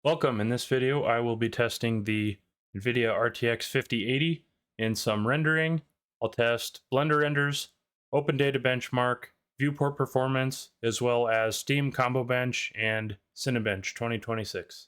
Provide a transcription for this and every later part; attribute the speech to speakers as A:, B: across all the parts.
A: Welcome. In this video, I will be testing the Nvidia RTX 5080 in some rendering. I'll test Blender renders, OpenData benchmark, viewport performance, as well as Steam ComboBench and Cinebench 2026.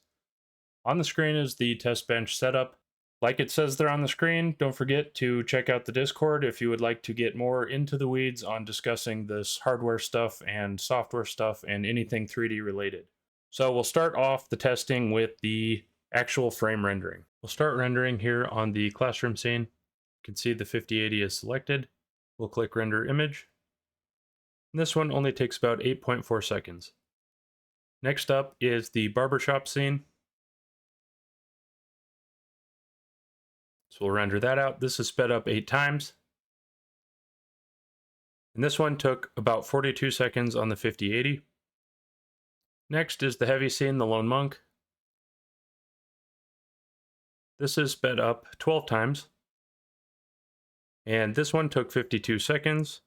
A: On the screen is the test bench setup. Like it says there on the screen, don't forget to check out the Discord if you would like to get more into the weeds on discussing this hardware stuff and software stuff and anything 3D related. So we'll start off the testing with the actual frame rendering. We'll start rendering here on the classroom scene. You can see the 5080 is selected. We'll click render image. And this one only takes about 8.4 seconds. Next up is the barbershop scene. So we'll render that out. This is sped up 8 times. And this one took about 42 seconds on the 5080. Next is the heavy scene, the Lone Monk. This is sped up 12 times. And this one took 52 seconds.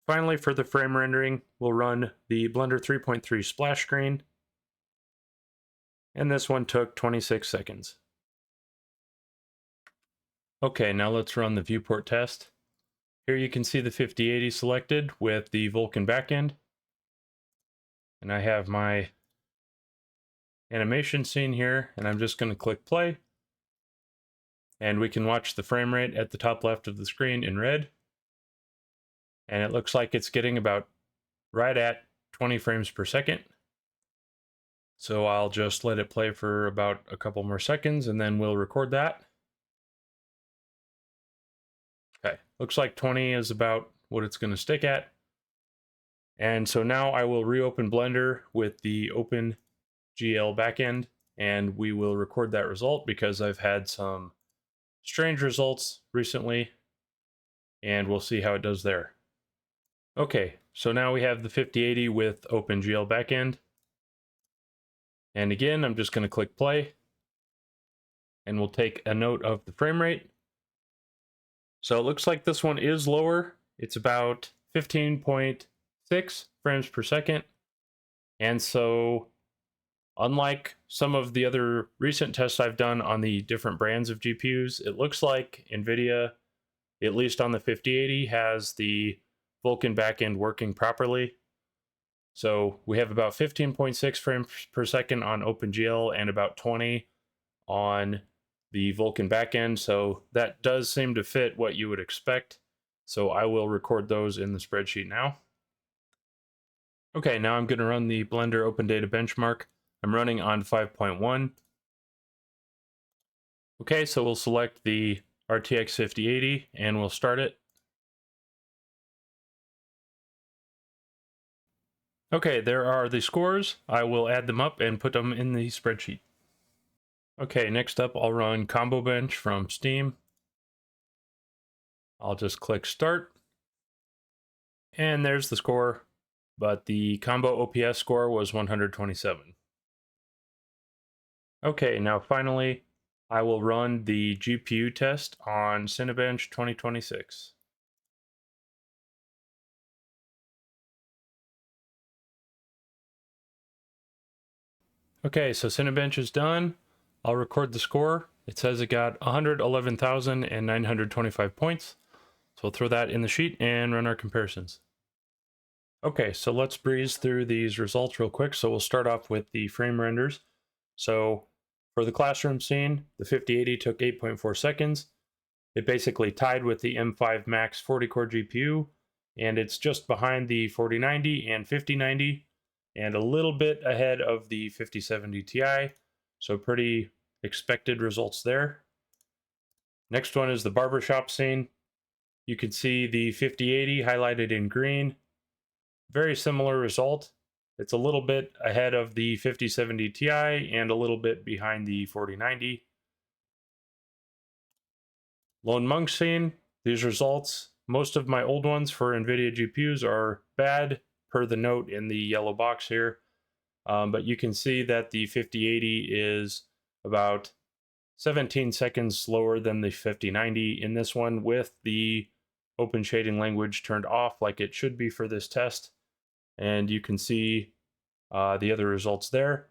A: Finally, for the frame rendering, we'll run the Blender 3.3 splash screen. And this one took 26 seconds. Okay, now let's run the viewport test. Here you can see the 5080 selected with the Vulkan backend. And I have my animation scene here, and I'm just going to click play. And we can watch the frame rate at the top left of the screen in red. And it looks like it's getting about right at 20 frames per second. So I'll just let it play for about a couple more seconds and then we'll record that. Okay, looks like 20 is about what it's going to stick at. And so now I will reopen Blender with the OpenGL backend and we will record that result because I've had some strange results recently and we'll see how it does there. Okay, so now we have the 5080 with OpenGL backend. And again, I'm just going to click play. And we'll take a note of the frame rate. So it looks like this one is lower. It's about 15.6 frames per second. And so, unlike some of the other recent tests I've done on the different brands of GPUs, it looks like Nvidia, at least on the 5080, has the Vulkan backend working properly. So we have about 15.6 frames per second on OpenGL and about 20 on the Vulkan backend. So that does seem to fit what you would expect. So I will record those in the spreadsheet now. Okay, now I'm going to run the Blender OpenData benchmark. I'm running on 5.1. Okay, so we'll select the RTX 5080 and we'll start it. Okay, there are the scores. I will add them up and put them in the spreadsheet. Okay, next up I'll run ComboBench from Steam. I'll just click start. And there's the score, but the combo OPS score was 127. Okay, now finally, I will run the GPU test on Cinebench 2026. Okay, so Cinebench is done. I'll record the score. It says it got 111,925 points. So we'll throw that in the sheet and run our comparisons. Okay, so let's breeze through these results real quick. So we'll start off with the frame renders. So for the classroom scene, the 5080 took 8.4 seconds. It basically tied with the M5 Max 40-core GPU, and it's just behind the 4090 and 5090, and a little bit ahead of the 5070 Ti, so pretty expected results there. Next one is the barbershop scene. You can see the 5080 highlighted in green. Very similar result. It's a little bit ahead of the 5070 Ti and a little bit behind the 4090. Lone Monk scene, these results, most of my old ones for Nvidia GPUs are bad per the note in the yellow box here. But you can see that the 5080 is about 17 seconds slower than the 5090 in this one with the open shading language turned off like it should be for this test. And you can see the other results there.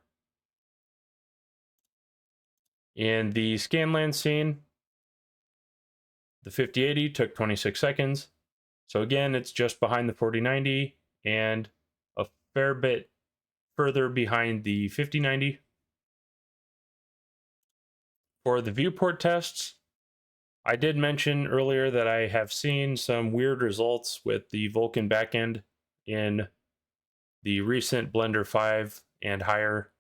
A: In the Scanlan scene, the 5080 took 26 seconds. So again, it's just behind the 4090 and a fair bit further behind the 5090. For the viewport tests, I did mention earlier that I have seen some weird results with the Vulkan backend in the recent Blender 5 and higher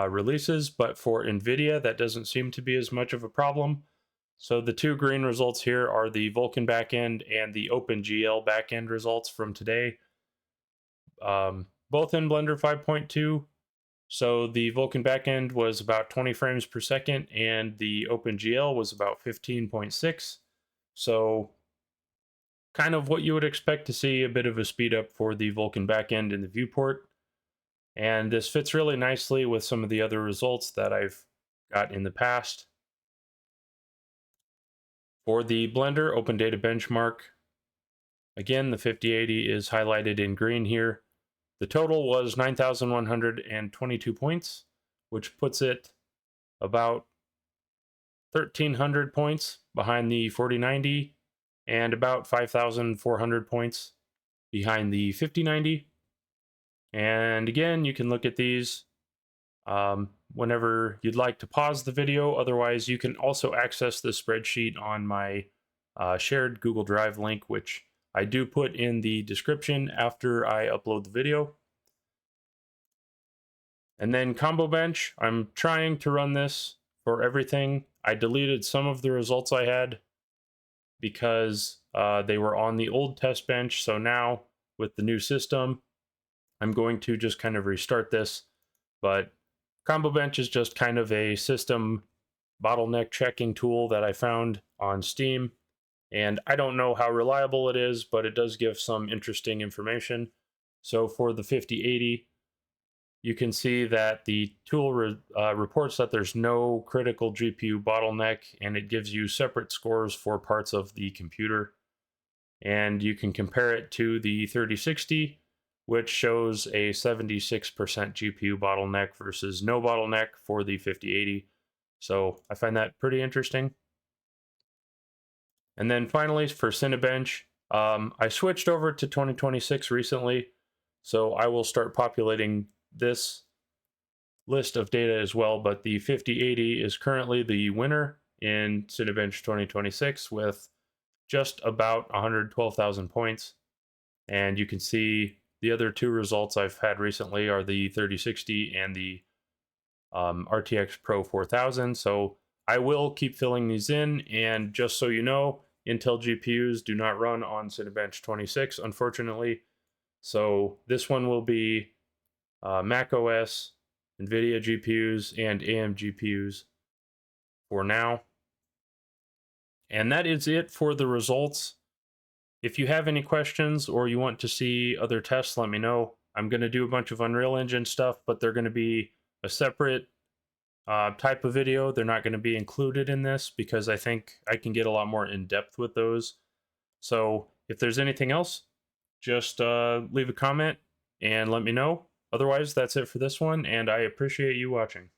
A: releases, but for Nvidia, that doesn't seem to be as much of a problem. So the two green results here are the Vulkan backend and the OpenGL backend results from today, both in Blender 5.2. So the Vulkan backend was about 20 frames per second, and the OpenGL was about 15.6. So kind of what you would expect to see, a bit of a speed up for the Vulkan backend in the viewport. And this fits really nicely with some of the other results that I've got in the past. For the Blender OpenData benchmark, again, the 5080 is highlighted in green here. The total was 9,122 points, which puts it about 1,300 points behind the 4090 and about 5,400 points behind the 5090. And again, you can look at these whenever you'd like to pause the video. Otherwise, you can also access the spreadsheet on my shared Google Drive link, which I do put in the description after I upload the video. And then ComboBench, I'm trying to run this for everything. I deleted some of the results I had because they were on the old test bench. So now with the new system, I'm going to just kind of restart this. But ComboBench is just kind of a system bottleneck checking tool that I found on Steam. And I don't know how reliable it is, but it does give some interesting information. So for the 5080, you can see that the tool reports that there's no critical GPU bottleneck, and it gives you separate scores for parts of the computer. And you can compare it to the 3060, which shows a 76% GPU bottleneck versus no bottleneck for the 5080. So I find that pretty interesting. And then finally, for Cinebench, I switched over to 2026 recently, so I will start populating this list of data as well. But the 5080 is currently the winner in Cinebench 2026 with just about 112,000 points. And you can see the other two results I've had recently are the 3060 and the RTX Pro 4000. So I will keep filling these in. And just so you know, Intel GPUs do not run on Cinebench 26, unfortunately. So this one will be Mac OS, Nvidia GPUs, and AM GPUs for now. And that is it for the results. If you have any questions or you want to see other tests, let me know. I'm going to do a bunch of Unreal Engine stuff, but they're going to be a separate type of video. They're not going to be included in this because I think I can get a lot more in depth with those. So if there's anything else, just leave a comment and let me know. Otherwise, that's it for this one, and I appreciate you watching.